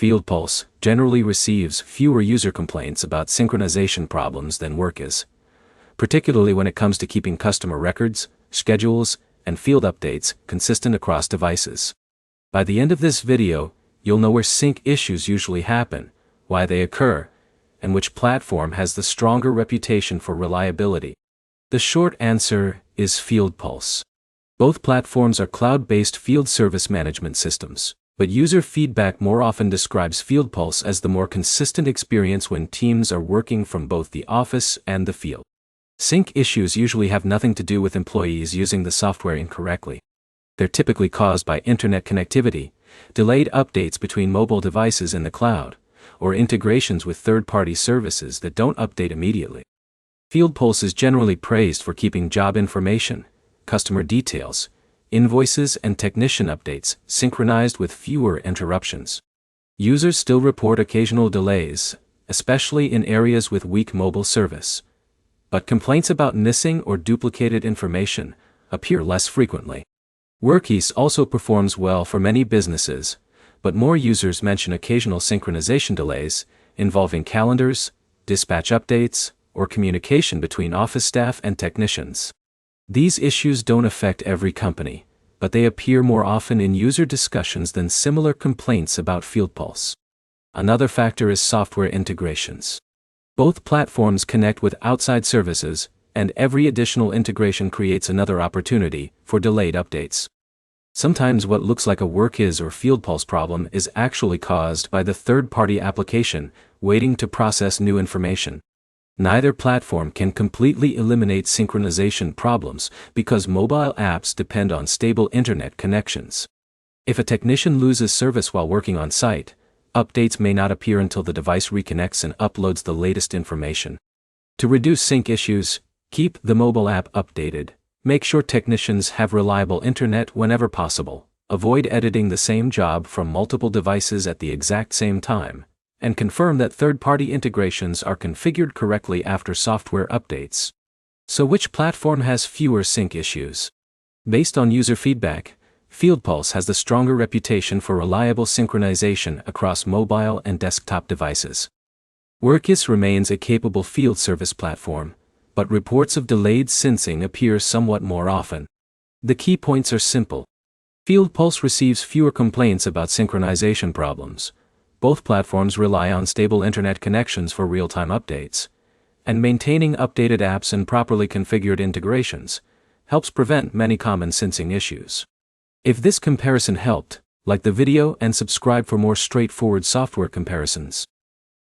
FieldPulse generally receives fewer user complaints about synchronization problems than Workiz, particularly when it comes to keeping customer records, schedules, and field updates consistent across devices. By the end of this video, you'll know where sync issues usually happen, why they occur, and which platform has the stronger reputation for reliability. The short answer is FieldPulse. Both platforms are cloud-based field service management systems, but user feedback more often describes FieldPulse as the more consistent experience when teams are working from both the office and the field. Sync issues usually have nothing to do with employees using the software incorrectly. They're typically caused by internet connectivity, delayed updates between mobile devices in the cloud, or integrations with third-party services that don't update immediately. FieldPulse is generally praised for keeping job information, customer details, invoices, and technician updates synchronized with fewer interruptions. Users still report occasional delays, especially in areas with weak mobile service, but complaints about missing or duplicated information appear less frequently. Workiz also performs well for many businesses, but more users mention occasional synchronization delays involving calendars, dispatch updates, or communication between office staff and technicians. These issues don't affect every company, but they appear more often in user discussions than similar complaints about FieldPulse. Another factor is software integrations. Both platforms connect with outside services, and every additional integration creates another opportunity for delayed updates. Sometimes what looks like a Workiz or FieldPulse problem is actually caused by the third-party application waiting to process new information. Neither platform can completely eliminate synchronization problems because mobile apps depend on stable internet connections. If a technician loses service while working on site, updates may not appear until the device reconnects and uploads the latest information. To reduce sync issues, keep the mobile app updated. Make sure technicians have reliable internet whenever possible. Avoid editing the same job from multiple devices at the exact same time, and confirm that third-party integrations are configured correctly after software updates. So which platform has fewer sync issues? Based on user feedback, FieldPulse has the stronger reputation for reliable synchronization across mobile and desktop devices. Workiz remains a capable field service platform, but reports of delayed syncing appear somewhat more often. The key points are simple. FieldPulse receives fewer complaints about synchronization problems. Both platforms rely on stable internet connections for real-time updates, and maintaining updated apps and properly configured integrations helps prevent many common syncing issues. If this comparison helped, like the video and subscribe for more straightforward software comparisons.